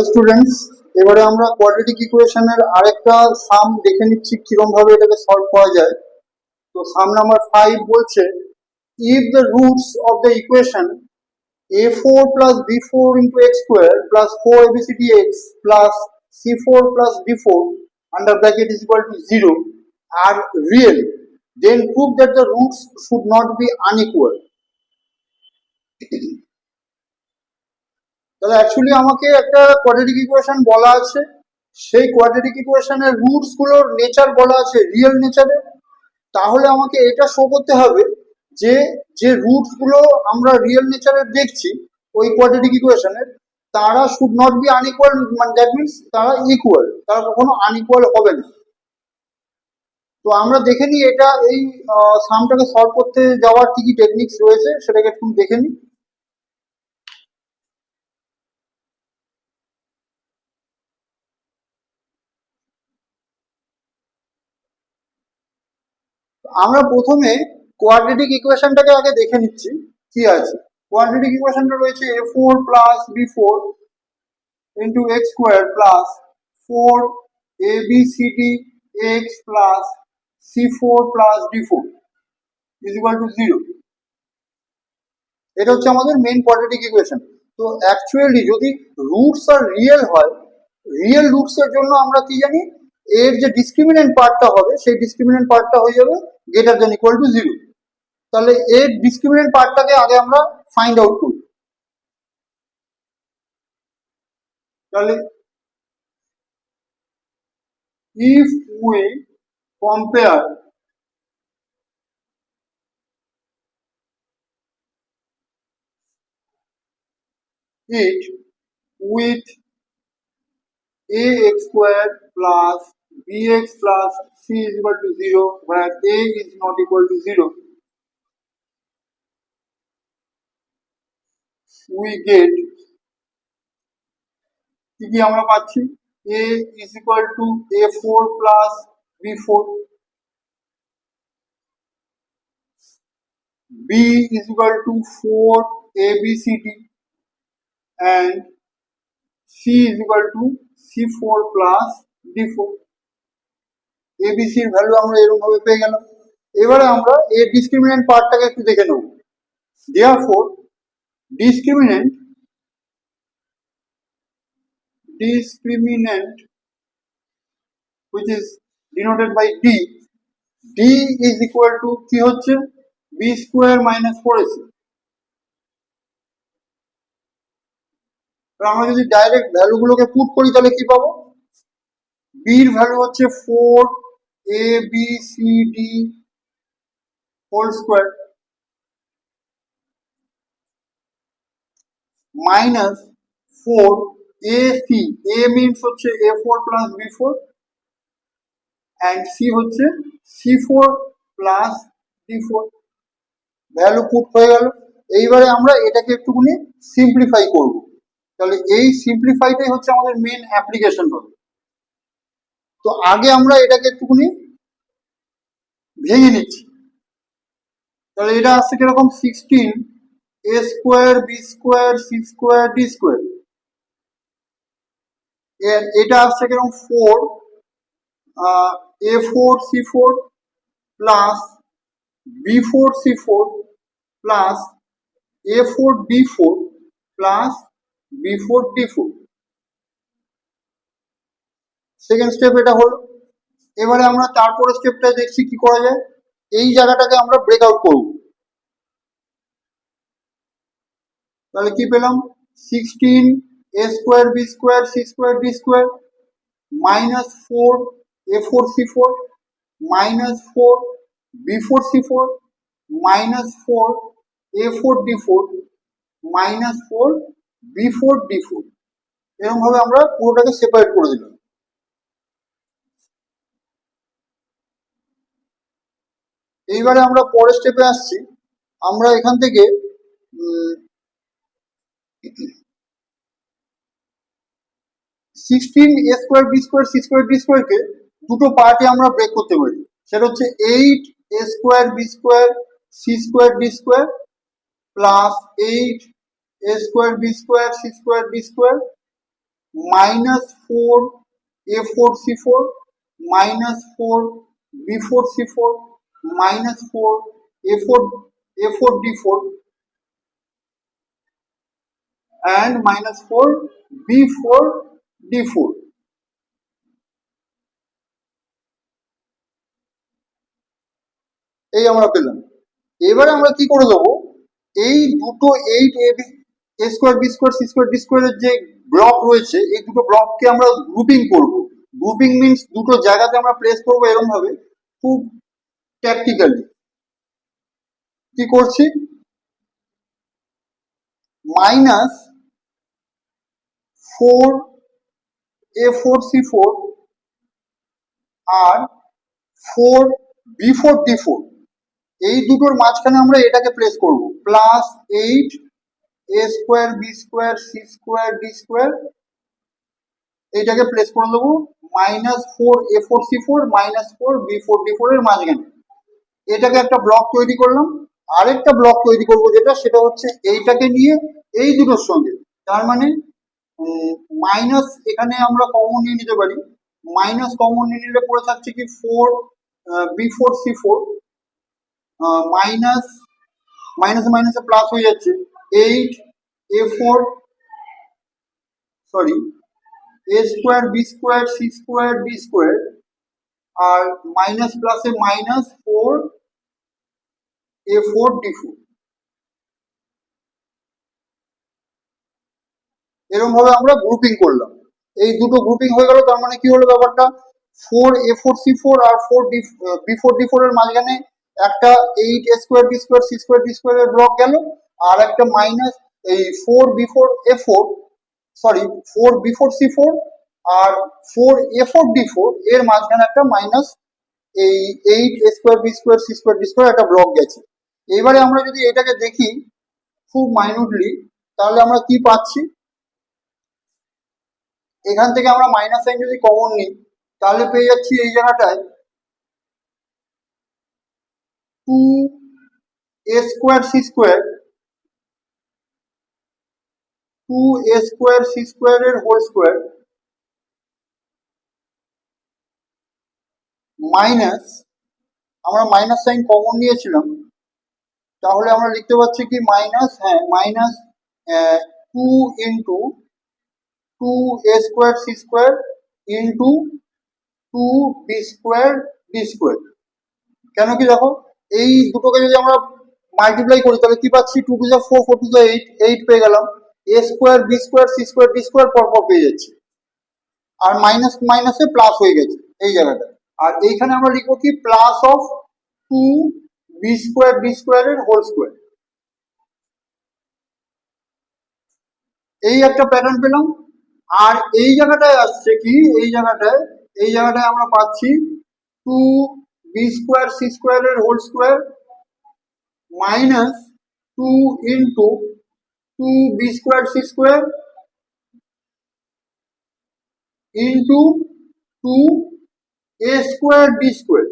Hello students, এবারে আমরা quadratic ইকুয়েশনের আরেকটা সাম দেখে নিচ্ছি কিরকম ভাবে এটাকে সলভ করা যায়। তো সাম নাম্বার 5 বলছে, if the roots of the equation a4 plus b4 into x square plus 4abcdx plus c4 plus d4 under bracket is equal to 0 are real, then prove that the roots should not be unequal. তাহলে actually আমাকে একটা quadratic equation বলা আছে, সেই quadratic ইকুয়েশনের roots গুলোর nature বলা আছে রিয়েল নেচারে। তাহলে আমাকে এটা শো করতে হবে যে যে রুটস গুলো আমরা রিয়েল নেচারে দেখছি ওই কোয়াড্রেটিক ইকুয়েশনের, তারা শুড নট বি আনইকুয়াল, মানে দ্যাট মিনস তারা ইকুয়াল, তারা কখনো আনইকুয়াল হবে না। তো আমরা দেখে নিই এটা এই সামটাকে সলভ করতে যাওয়ার কি কি টেকনিক্স রয়েছে সেটাকে একটু দেখে নিই। আমরা প্রথমে কোয়াড্রেটিক ইকুয়েশনটাকে আগে দেখে নিচ্ছি কি আছে। কোয়াড্রেটিক ইকুয়েশনটা রয়েছে a4 plus b4 into x square plus 4abcdx plus c4 plus d4 is equal to 0. এটা হচ্ছে আমাদের মেইন কোয়াড্রেটিক ইকুয়েশন। তো অ্যাকচুয়ালি যদি রুটস আর রিয়েল হয়, রিয়েল রুটস এর জন্য আমরা কি জানি, এর যে ডিসক্রিমিনেন্ট পার্টটা হবে সেই ডিসক্রিমিনেন্ট পার্টটা হয়ে যাবে গ্রেটার দ্যান ইকুয়াল টু 0। তাহলে এর ডিসক্রিমিনেন্ট পার্টটাকে আগে আমরা ফাইন্ড আউট করি। তাহলে if we compare it with ax square plus bx plus c is equal to 0, where a is not equal to 0, we get কি আমরা পাচ্ছি a is equal to a4 plus b4, b is equal to 4abcd, and c is equal to c4 plus d4. abc এর value আমরা এরকম ভাবে পেয়ে গেলাম। এবারে আমরা এর ডিসক্রিমিনেন্ট পার্টটাকে একটু দেখে নেব। therefore discriminant which is denoted by d is equal to কি হচ্ছে b square minus 4ac। আমরা যদি ডাইরেক্ট ভ্যালুগুলোকে পুট করি তাহলে কি পাবো, b এর ভ্যালু হচ্ছে 4abcd whole square minus 4ac, a means হচ্ছে a4 plus b4 and c হচ্ছে c4 plus d4। Value put হয়ে গেল। এইবারে আমরা এটাকে একটুখানি সিম্পলিফাই করব। তাহলে এই সিম্পলিফাইটাই হচ্ছে আমাদের মেন অ্যাপ্লিকেশন হবে। তো আগে আমরা এটাকে একটুখানি ভেঙে নিচ্ছি। তাহলে এটা আসছে কিরকম, 16 a square b square c square d square, এটা আসছে কিরকম 4 a4 c4 plus b4 c4 plus a4 d4 plus b4 d4। Second step এটা হলো। এবারে আমরা তারপরে স্টেপটা দেখছি কি করা যায়। এই জায়গাটাকে আমরা ব্রেক আউট করব। তাহলে কি পেলাম, 16 a square b square c square d square minus 4 a4 c4 minus 4 b4 c4 minus 4 a4 d4 minus 4 b4 d4। এরকম ভাবে আমরা পুরোটাকে সেপারেট করে দিলাম। এইবারে আমরা পরের স্টেপে আসছি। আমরা এখান থেকে 16 a square b square c square d square কে দুটো পার্টে আমরা ব্রেক করতে পারি। সেটা হচ্ছে 8 a square b square c square d square plus 8 a square b square c square d square -4 A4C4 -4 B4C4 -4 A4D4 and -4 B4D4 এই আমরা পেলাম। এবারে আমরা কি করে দেবো, এই দুটো 8 A square B square C square D স্কোয়ারের যে ব্লক রয়েছে এই দুটো ব্লককে আমরা গ্রুপিং করব। গ্রুপিং মিনস দুটো জায়গাতে আমরা প্লেস করবো এরকম ভাবে, খুব ট্যাকটিক্যালি। কি করছি, -4 A4C4 আর 4 B4D4 এই দুটোর মাঝখানে আমরা এটাকে প্লেস করব, +8 A square B square C square D square এইটাকে প্লেস করে দেবো -4 A4C4 -4 B4D4 এর মাঝখানে। এটাকে একটা ব্লক তৈরি করলাম। আরেকটা ব্লক তৈরি করব যেটা, সেটা হচ্ছে এইটাকে নিয়ে এই দুটোর সঙ্গে, তার মানে মাইনাস এখানে আমরা কমন নিয়ে নিতে পারি, মাইনাস কমন নিয়ে নিলে পড়ে থাকছে কি 4 B4C4 মাইনাস মাইনাসে মাইনাসে প্লাস হয়ে যাচ্ছে 8 A4 sorry A square B square C square D square আর মাইনাস প্লাসে -4 A4D4। এরকম ভাবে আমরা গ্রুপিং করলাম। এই দুটো গ্রুপিং হয়ে গেল, তার মানে কি হলো ব্যাপারটা, 4 A4C4 আর 4 B4D4 এর মাঝখানে একটা 8 A square B square C square D square এর ব্লক গেল, আর একটা মাইনাস এই 4 B4A4 সরি 4 B4C4 আর 4 A4D4 এর মাঝখানে একটা মাইনাস এই 8 A square B square C square D square একটা ব্লক গেছে। এবারে আমরা যদি এটাকে দেখি খুব মাইনুটলি, তাহলে আমরা কি পাচ্ছি, এখান থেকে আমরা মাইনাস সাইন যদি কমন নিই তাহলে পেয়ে যাচ্ছি এই জায়গাটায় 2A স্কোয়ার এর হোল স্কোয়ার মাইনাস, আমরা মাইনাস সাইন কমন নিয়েছিলাম, তাহলে আমরা লিখতে পারছি কি minus 2 × 2A square C square into 2B square D square. কেন কি দেখো, এই দুটোকে যদি আমরা মাল্টিপ্লাই করি তাহলে কি পাচ্ছি, 2 টু 4 4 টু 8 8 পেয়ে গেলাম, A square B square C square D square পরপর পেয়ে যাচ্ছি, আর মাইনাস মাইনাসে প্লাস হয়ে গেছে এই জায়গাটা। আর এইখানে আমরা লিখবো কি plus of 2B square D square এর হোল স্কোয়ার। এই একটা প্যাটার্ন পেলাম। আর এই জায়গাটায় আসছে কি, এই জায়গাটায় আমরা পাচ্ছি 2B স্কোয়ার C স্কোয়ার এর whole square minus 2 into 2B square C square into 2A square D square.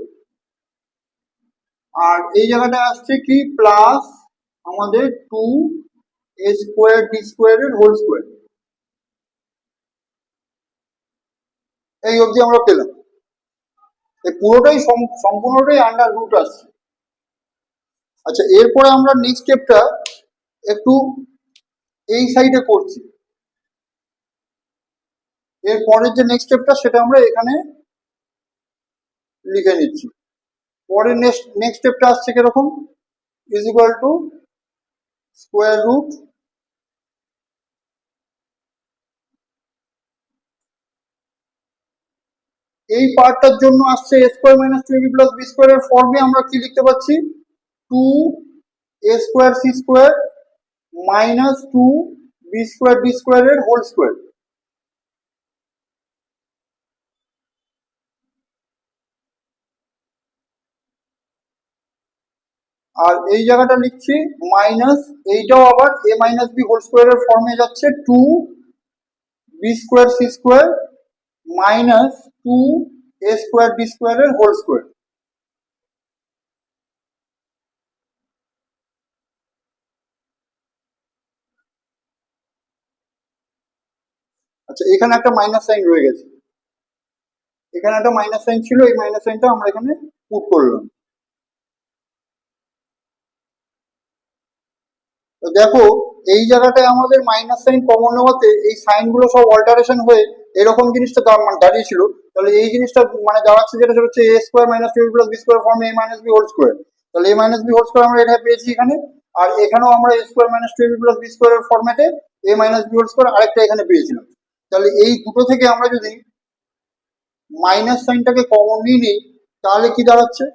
আর এই জায়গাটা আসছে কি প্লাস আমাদের 2A স্কোয়ার D স্কোয়ার এর হোল স্কোয়ার। এই অবধি আমরা পেলাম। এই পুরোটাই সম্পূর্ণটাই আন্ডার রুট আসছে। আচ্ছা, এরপরে আমরা নেক্সট স্টেপটা একটু এই সাইডে করছি। এর পরের যে নেক্সট স্টেপটা সেটা আমরা এখানে লিখে নিচ্ছি। পরের নেক্সট স্টেপটা আসছে কিরকম, is equal to square root এই পার্টটার জন্য আসছে A square minus 2AB plus B square এর ফর্মে আমরা কি লিখতে পাচ্ছি, 2A square C square minus 2B square D square এর হোল স্কোয়ার। আর এই জায়গাটা লিখছি মাইনাস, এইটাও আবার A minus B whole square এর ফর্মে যাচ্ছে 2B square C square minus 2A square D square এর হোল স্কোয়ার। আচ্ছা, এখানে একটা মাইনাস সাইন রয়ে গেছে, এখানে একটা মাইনাস সাইন ছিল, এই মাইনাস সাইনটা আমরা এখানে পুট করলাম। তো দেখো এই জায়গাটায় আমাদের মাইনাস সাইন কমন নেওয়াতে এই সাইন গুলো সব অল্টারেশন হয়ে এরকম জিনিসটা দাঁড়িয়েছিল। তাহলে এই জিনিসটা মানে দাঁড়াচ্ছে যেটা, সেটা হচ্ছে a square minus two plus B square ফর্মে a minus b whole square. তাহলে a minus b whole square আমরা এটা পেয়েছি এখানে, আর এখানেও আমরা a square minus two plus b স্কোয়ারের ফর্মেটে a minus b whole square আরেকটা এখানে পেয়েছিলাম। তাহলে এই দুটো থেকে আমরা যদি মাইনাস সাইনটাকে কমন নিয়ে নিই তাহলে কি দাঁড়াচ্ছে,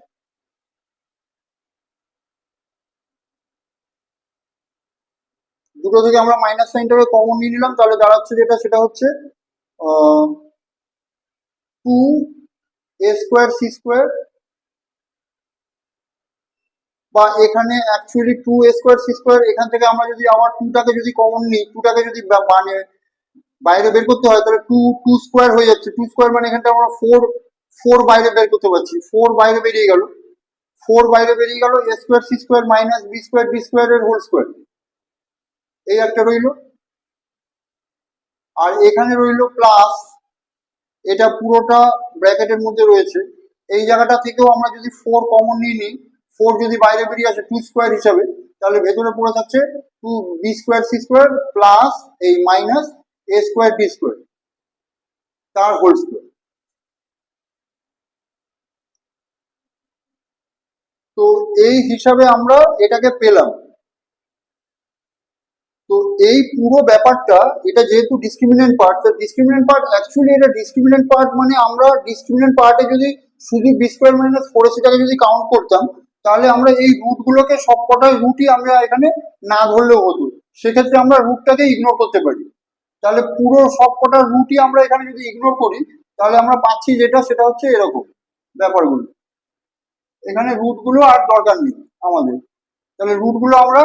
দুটো থেকে আমরা মাইনাস সাইনটাকে কমন নিয়ে নিলাম, তাহলে দাঁড়াচ্ছে যেটা সেটা হচ্ছে টু এ স্কোয়ার সি স্কোয়ার, বা এখানে অ্যাকচুয়ালি টু এ স্কোয়ার সি স্কোয়ার, এখান থেকে আমরা যদি আবার টুটাকে যদি কমন নিই, টুটাকে যদি মানে বাইরে বের করতে হয় তাহলে টু টু স্কোয়ার হয়ে যাচ্ছে, টু স্কোয়ার মানে এখানটা আমরা ফোর ফোর বাইরে বের করতে পারছি, ফোর বাইরে বেরিয়ে গেল, ফোর বাইরে বেরিয়ে গেল, a square C square minus B square D square এর হোল স্কোয়ার, এই একটা রইল। আর এখানে রইল প্লাস, এটা পুরোটা ব্র্যাকেটের মধ্যে রয়েছে, এই জায়গাটা থেকেও আমরা যদি ফোর কমন নিয়ে নিই, ফোর যদি বাইরে বেরিয়ে আসে টু স্কোয়ার হিসাবে, তাহলে ভেতরে পড়ে থাকছে two B square C square plus এই মাইনাস এ স্কোয়ার ডি স্কোয়ার তার হোল স্কোয়ার। তো এই হিসাবে আমরা এটাকে পেলাম। তো এই পুরো ব্যাপারটা, এটা যেহেতু ডিসক্রিমিনেন্ট পার্ট, তো ডিসক্রিমিনেন্ট পার্ট অ্যাকচুয়ালি এটা ডিসক্রিমিনেন্ট পার্ট মানে আমরা ডিসক্রিমিনেন্ট পার্টে যদি শুধু বি স্কোয়ার মাইনাস ফোর এসিটাকে যদি কাউন্ট করতাম, তাহলে আমরা এই রুটগুলোকে সবকটা রুটই আমরা এখানে না ধরলেও হতো, সেক্ষেত্রে আমরা রুটটাকে ইগনোর করতে পারি। তাহলে পুরো সবকটা রুটই আমরা এখানে যদি ইগনোর করি, তাহলে আমরা পাচ্ছি যেটা সেটা হচ্ছে এরকম ব্যাপারগুলো, এখানে রুটগুলো আর দরকার নেই আমাদের, তাহলে রুটগুলো আমরা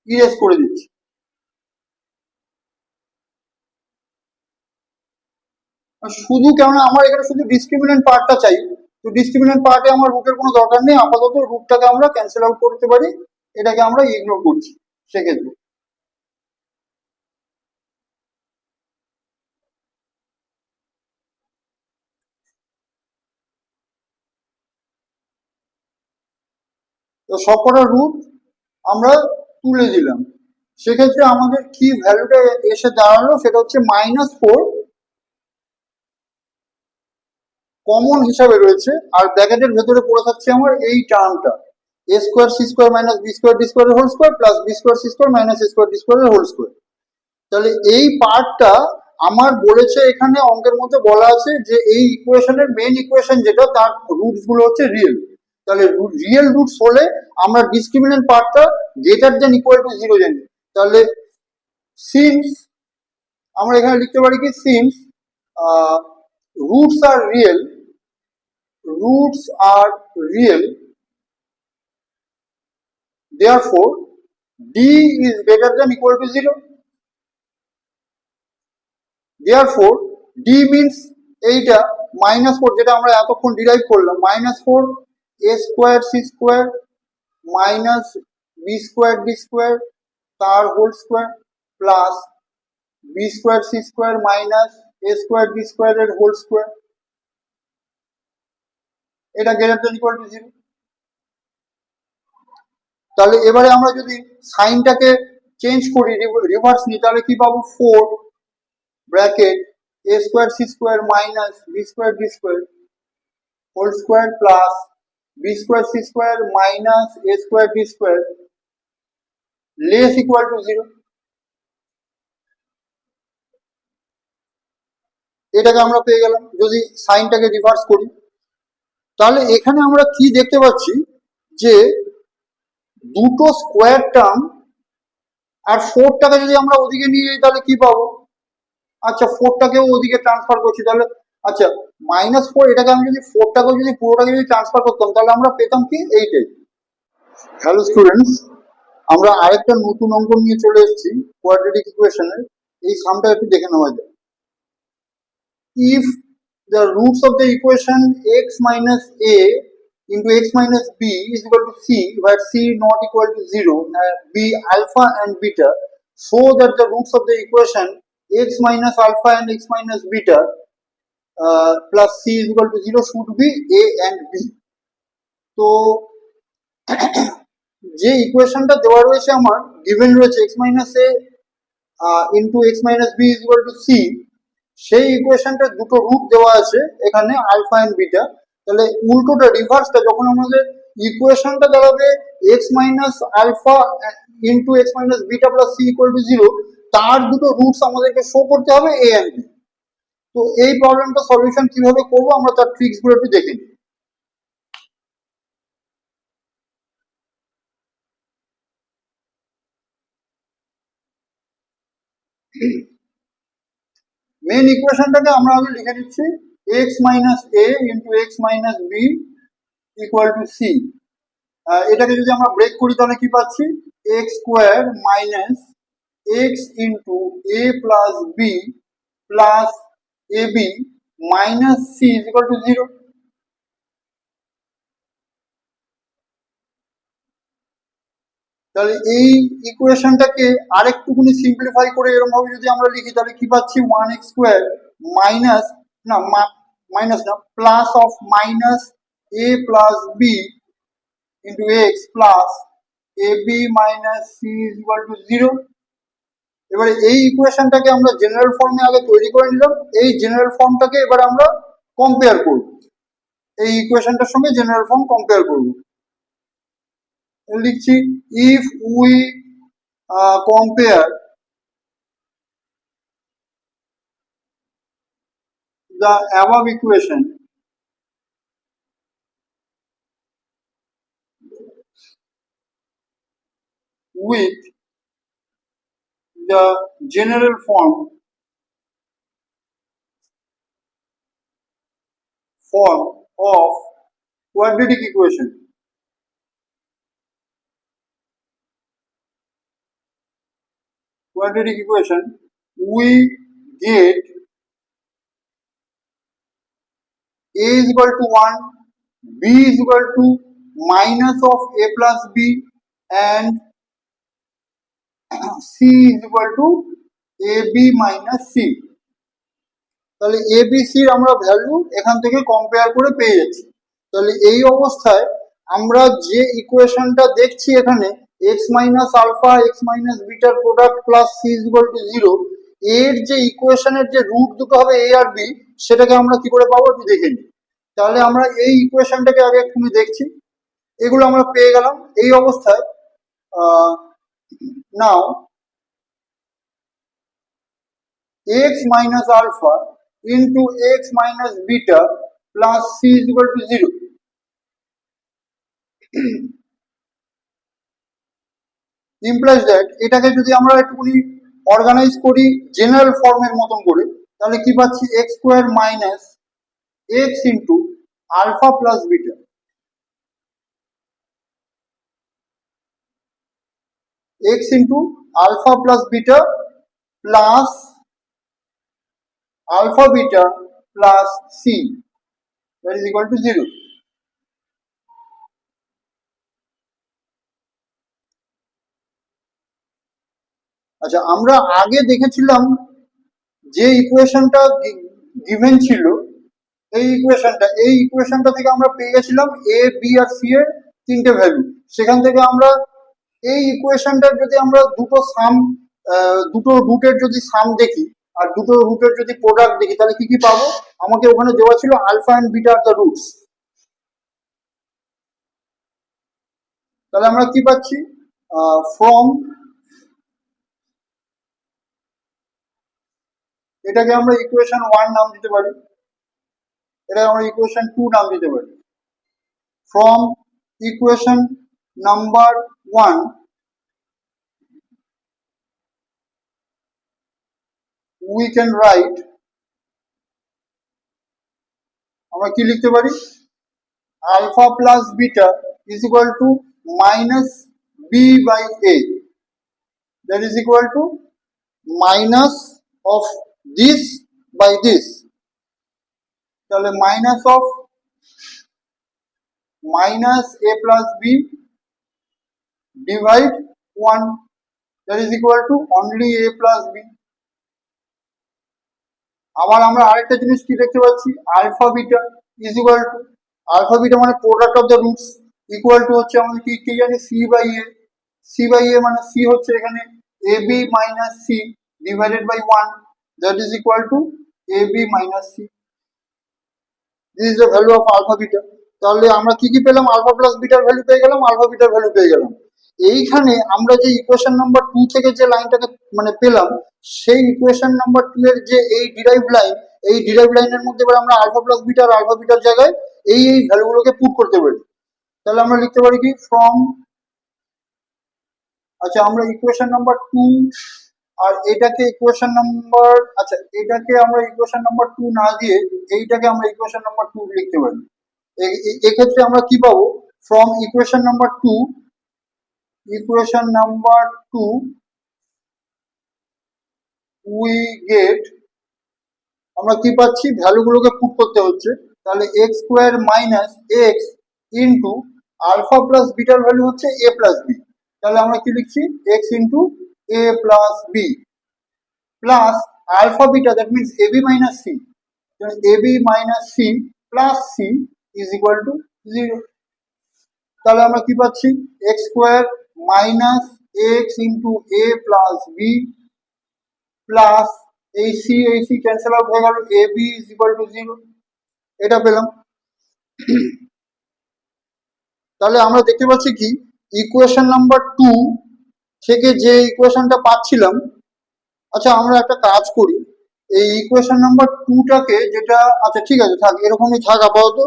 ইরেজ করে দিচ্ছি। শুধু কেননা আমার এখানে শুধু ডিসক্রিমিনেন্ট পার্টটা চাই, তো ডিসক্রিমিনেন্ট পার্টে আমার রুটের কোনো দরকার নেই, আপাতত রুটটাকে আমরা ক্যান্সেল আউট করতে পারি, এটাকে আমরা ইগনোর করছি সেক্ষেত্রে। তো সবকটা রুট আমরা তুলে দিলাম, সেক্ষেত্রে আমাদের কি ভ্যালুটা এসে দাঁড়ালো সেটা হচ্ছে মাইনাস ফোর কমন হিসাবে রয়েছে, আর ব্র্যাকেটের ভেতরে পড়ে থাকছে আমার এই টার্মটা a square C square minus B square D square whole square plus B square C square minus A square D square whole square. তাহলে এই পার্টটা আমার বলেছে, এখানে অঙ্কের মধ্যে বলা আছে যে এই ইকুয়েশনের মেন ইকুয়েশন যেটা তার রুটস গুলো হচ্ছে রিয়েল, তাহলে রিয়েল রুটস হলে আমরা ডিসক্রিমিনেন্ট পার্টটা greater than equal to zero জানি। তাহলে সিন্স আমরা এখানে লিখতে পারি কি, since roots are real, roots are real, therefore d is greater than equal to 0. Therefore d means এইটা মাইনাস ফোর, যেটা আমরা এতক্ষণ ডিরাইভ করলাম, minus four a square C square minus B square D square তার whole square plus B square C square minus এ square D square এর whole square, এটা greater than equal to 0। তাহলে এবারে আমরা যদি সাইনটাকে চেঞ্জ করি, রিভার্স নিই, তাহলে কি পাবো, four bracket A square C square minus B square D square whole square plus B square C square minus A square D square less equal to 0। এটাকে আমরা পেয়ে গেলাম যদি সাইনটাকে রিভার্স করি। তাহলে এখানে আমরা কি দেখতে পাচ্ছি যে দুটো স্কোয়ার টার্ম আর ফোরটাকে যদি আমরা ওদিকে নিয়ে যাই তাহলে কি পাবো, আচ্ছা ফোরটাকেও ওদিকে ট্রান্সফার করছি, তাহলে আচ্ছা মাইনাস ফোর, এটাকে আমি যদি ফোরটাকে যদি পুরোটাকে যদি ট্রান্সফার করতাম তাহলে আমরা পেতাম কি এইটাই। হ্যালো স্টুডেন্টস, আমরা আরেকটা নতুন অঙ্ক নিয়ে চলে এসেছি কোয়াড্রেটিক ইকুয়েশনের, এই সামটা একটু দেখে নেওয়া যায়। If the roots of the equation x minus a into x minus b is equal to c, where c not equal to 0, b alpha and beta, so that the roots of the equation x minus alpha and x minus beta plus c is equal to 0 should be a and b. তো যে ইকুয়েশনটা দেওয়া রয়েছে আমার given রয়েছে x minus a into x minus b is equal to c, সেই ইকুয়েশনটার দুটো root দেওয়া আছে এখানে আলফা এন্ড বিটা। তাহলে উল্টোটা রিভার্সটা যখন আমাদের ইকুয়েশনটা দাঁড়াবে x minus alpha into x minus beta plus c equal to 0, তার দুটো রুটস আমাদেরকে শো করতে হবে a এন্ড b। তো এই প্রবলেমটা সলিউশন কিভাবে করবো আমরা তার ট্রিক্স গুলো একটু দেখে নিই। মেন ইকুয়েশনটাকে আমরা আগে লিখে দিচ্ছি x minus a into x minus b equal to c। এটাকে যদি আমরা ব্রেক করি তাহলে কি পাচ্ছি, x square minus x into a plus b plus ab minus c is equal to 0। তাহলে এই ইকুয়েশনটাকে আরেকটুকুনি সিম্পলিফাই করে এরকম ভাবে যদি আমরা লিখি তাহলে কি পাচ্ছি, 1x স্কোয়ার মাইনাস মাইনাস না plus of minus a plus b into x plus ab minus c is equal to 0। এবারে এই ইকুয়েশনটাকে আমরা জেনারেল ফর্মে আগে তৈরি করে নিলাম, এই জেনারেল ফর্মটাকে এবার আমরা কম্পেয়ার করব, এই ইকুয়েশনটার সঙ্গে জেনারেল ফর্ম কম্পেয়ার করব। লিখছি if we compare the above equation with the general form of quadratic equation, we get a is equal to 1, b is equal to minus of a plus b and c is equal to ab minus c। তাহলে A B সির আমরা value এখান থেকে compare করে পেয়ে যাচ্ছি। তাহলে এই অবস্থায় আমরা যে ইকুয়েশনটা দেখছি এখানে x minus alpha x minus বিটার product plus c is equal to 0, এর যে ইকুয়েশনের যে রুট দুটো হবে a আর b, সেটাকে আমরা কি করে পাবো একটু দেখে নিই। তাহলে আমরা এই ইকুয়েশনটাকে আগে একটু দেখছি, এগুলো আমরা পেয়ে গেলাম। এই অবস্থায় নাও x minus alpha into x minus beta plus c is equal to 0 implies that এটাকে যদি আমরা একটুখানি অর্গানাইজ করি জেনারেল ফর্মের মতন করে, তাহলে কি পাচ্ছি, x square minus x into alpha plus beta, x into alpha plus beta plus alpha beta plus c that is equal to 0। আচ্ছা, আমরা আগে দেখেছিলাম যে ইকুয়েশনটা গিভেন ছিল এই ইকুয়েশনটা থেকে আমরা পেয়ে গেছিলাম a b আর c এর তিনটে ভ্যালু। সেখান থেকে আমরা এই ইকুয়েশনটার যদি আমরা দুটো রুটের যদি সাম দেখি আর দুটো রুটের যদি প্রোডাক্ট দেখি তাহলে কি কি পাবো, আমাকে ওখানে দেওয়া ছিল alpha and beta are the roots. তাহলে আমরা কি পাচ্ছি, ফ্রম এটাকে আমরা ইকুয়েশন 1 নাম দিতে পারি, এটাকে আমরা ইকুয়েশন 2 নাম দিতে পারি। From equation number 1 we can write, আমরা কি লিখতে পারি, alpha plus beta is equal to minus b by a, that is equal to minus of this by this। তাহলে minus of minus a plus b divide 1, that is equal to only a plus b। আবার আমরা আরেকটা জিনিস কি দেখতে পাচ্ছি, alpha beta is equal to, alpha beta মানে product of the roots, equal to হচ্ছে আমাদের কি কি জানি, c by a. C by a মানে সি হচ্ছে এখানে a B minus c divided by one, that is equal to a B minus c. This is the value of alpha beta. তাহলে আমরা কি কি পেলাম, আলফা প্লাস বিটার value পেয়ে গেলাম, আলফা বিটার ভ্যালু পেয়ে গেলাম। এইখানে আমরা যে ইকুয়েশন নাম্বার 2 থেকে যে লাইনটাকে মানে পেলাম, সেই ইকুয়েশন নাম্বার 2 এর যে এই ডিরাইভ লাইন, এই ডিরাইভ লাইনের মধ্যে এবার আমরা আলফা প্লাস বিটার আলফা বিটার জায়গায় এই ভ্যালুগুলোকে পুট করতে পারি। তাহলে আমরা লিখতে পারি কি, ফ্রম, আচ্ছা আমরা ইকুয়েশন নাম্বার 2 আর এটাকে ইকুয়েশন নাম্বার, আচ্ছা এটাকে আমরা ইকুয়েশন নাম্বার 2 না দিয়ে এইটাকে আমরা ইকুয়েশন নাম্বার 2 লিখতে পারি। এক্ষেত্রে আমরা কি পাবো, from equation number 2, equation number 2 we get, আমরা কি পাচ্ছি, ভ্যালুগুলোকে পুট করতে হচ্ছে। তাহলে x square minus x into alpha plus বিটার ভ্যালু হচ্ছে এ প্লাস বি। তাহলে আমরা কি লিখছি, x into A plus B plus alpha beta, that means A B minus C, A B minus C plus C is equal to 0। তাহলে আমরা কি পাচ্ছি, x square minus x into A plus B plus এই C cancel out হয়ে গেল, A B is equal to 0, এটা পেলাম। তাহলে আমরা দেখতে পাচ্ছি কি, ইকুয়েশন নাম্বার 2 থেকে যে ইকুয়েশনটা পাচ্ছিলাম, আচ্ছা আমরা একটা কাজ করি, এই ইকুয়েশন নাম্বার 2টাকে যেটা, আচ্ছা ঠিক আছে থাক, এরকমই থাক আপাতত।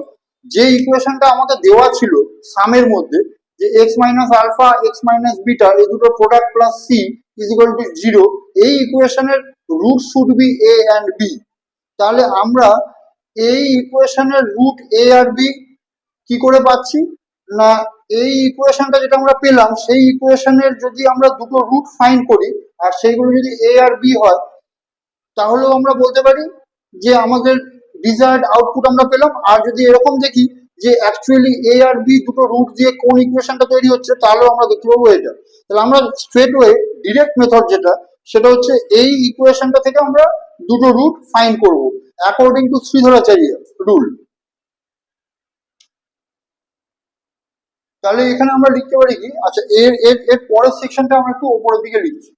যে ইকুয়েশনটা আমাকে দেওয়া ছিল সামের মধ্যে, যে x minus alpha x minus beta এই দুটো product plus C is equal to 0, এই ইকুয়েশনের root should be A and B. তাহলে আমরা এই ইকুয়েশনের রুট এ আর বি কি করে পাচ্ছি না, এই ইকুয়েশনটা যেটা আমরা পেলাম সেই ইকুয়েশনের যদি আমরা দুটো রুট ফাইন্ড করি আর সেইগুলো যদি এ আর বি হয়, তাহলেও আমরা বলতে পারি যে আমাদের ডিজায়ার্ড আউটপুট আমরা পেলাম। আর যদি এরকম দেখি যে অ্যাকচুয়ালি এ আর বি দুটো রুট দিয়ে কোন ইকুয়েশনটা তৈরি হচ্ছে, তাহলেও আমরা দেখতে পাবো এটা। তাহলে আমরা স্ট্রেট ওয়ে ডিরেক্ট মেথড যেটা, সেটা হচ্ছে এই ইকুয়েশনটা থেকে আমরা দুটো রুট ফাইন্ড করব অ্যাকর্ডিং টু শ্রীধরাচার্য রুল। তাহলে এখানে আমরা লিখতে পারি কি, আচ্ছা এর এর এর পরের সেকশনটা আমরা একটু উপরের দিকে লিখছি।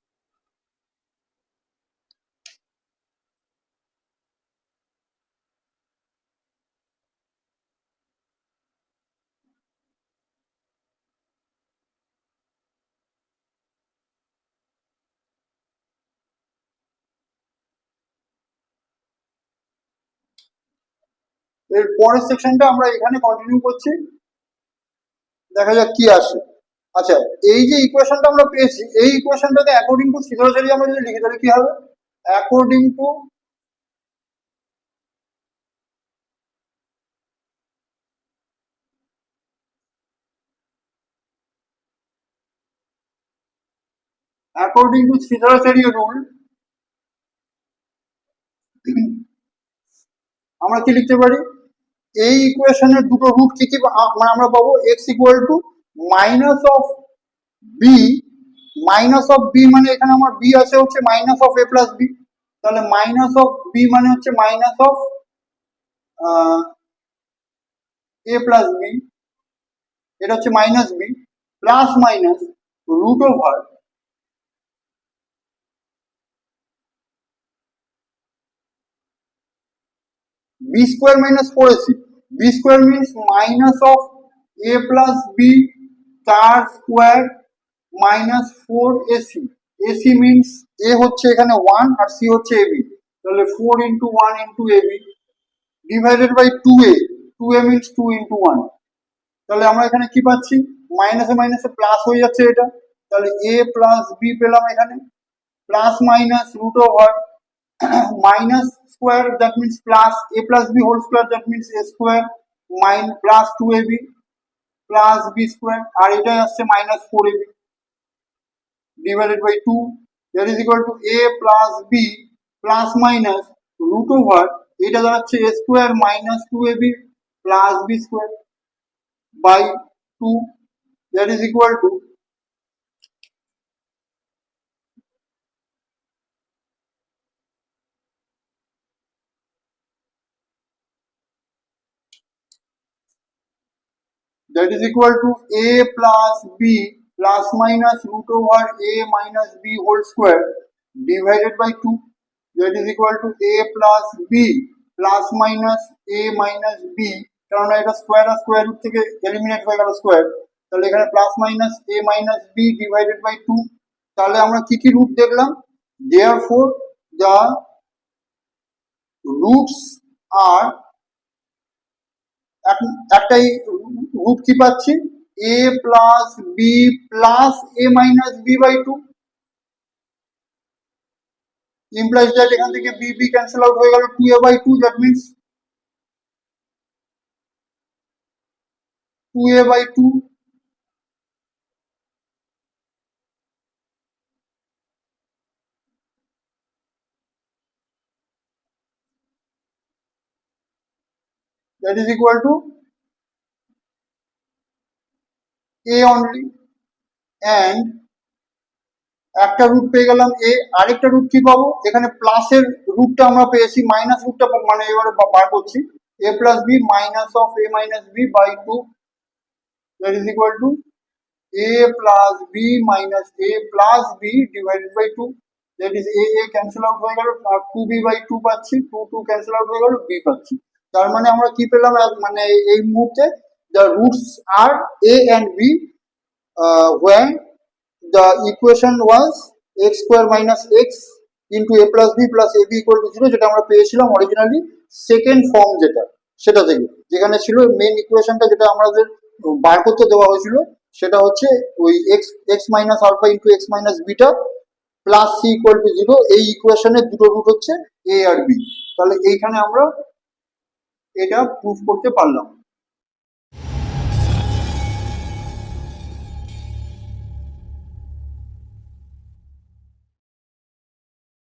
এর পরের সেকশনটা আমরা এখানে কন্টিনিউ করছি, দেখা যাক কি আসে। আচ্ছা এই যে ইকুয়েশনটা আমরা পেয়েছি, এই ইকুয়েশনটাকে অ্যাকর্ডিং টু শ্রীধরাচার্য আমরা যদি লিখি, তাহলে কি হবে, অ্যাকর্ডিং টু শ্রীধরাচার্য রুল আমরা কি লিখতে পারি, এই ইকুয়েশনের দুটো রুট কি কি মানে আমরা পাবো, x equal to minus of b, minus of b মানে এখানে আমার বি আছে হচ্ছে minus of a plus B, তাহলে মাইনাস অফ বি মানে হচ্ছে minus of a plus b, এটা হচ্ছে minus b plus minus root over b square minus 4ac। B square means minus of a plus b তার square minus 4ac। A c means a হচ্ছে এখানে 1 আর c হচ্ছে a b, তাহলে 4 into 1 into AB divided by 2a, 2a means 2 into 1। তাহলে আমরা এখানে কি পাচ্ছি, মাইনাসে মাইনাসে প্লাস হয়ে যাচ্ছে এটা, তাহলে এ প্লাস বি পেলাম এখানে, plus minus root over minus square that means plus a plus b whole square that means a square mine plus 2ab plus B square, আর এটাই আসছে minus 4ab divided by 2, that is equal to a plus b plus minus root over এটা দাঁড়াচ্ছে a square minus 2ab plus b square by 2, that is equal to that is equal to a plus b plus minus root over a minus b whole square divided by 2, that is equal to a plus b plus minus a minus b, কারণ এটা square আর square root থেকে eliminate হয়ে গেল square, তাহলে এখানে plus minus a minus b divided by 2। তাহলে আমরা কি কি রুট দেখলাম, therefore the roots are, একটাই রুট কি পাচ্ছি, a plus b plus a minus b by 2, implies that এখান থেকে b b cancel out হয়ে গেল 2a by 2, that means 2a by 2, that is equal to a only, and একটা root পেয়ে গেলাম a, আরেকটা রুট কি পাবো, এখানে প্লাসের রুটটা আমরা পেয়েছি, মাইনাস রুটটা মানে এবারে বার করছি, a plus b minus of a minus b by 2, that is equal to a plus b minus a plus b divided by 2, that is a cancel out হয়ে গেল, 2b by 2 পাচ্ছি, 2 cancel out হয়ে গেল, b পাচ্ছি। তার মানে আমরা কি পেলাম, মানে এই মুহূর্তে the roots are a and b when the equation was x square minus x into a plus b plus ab equal to 0, যেটা আমরা পেয়েছিলাম অরিজিনালি সেকেন্ড ফর্ম, সেটা থেকে, যেখানে ছিল মেইন ইকুয়েশনটা যেটা আমাদের বার করতে দেওয়া হয়েছিল, সেটা হচ্ছে ওই x minus alpha into x minus beta plus C equal to 0, এই ইকুয়েশনের দুটো রুট হচ্ছে a আর b। তাহলে এইখানে আমরা এটা প্রুফ করতে পারলাম।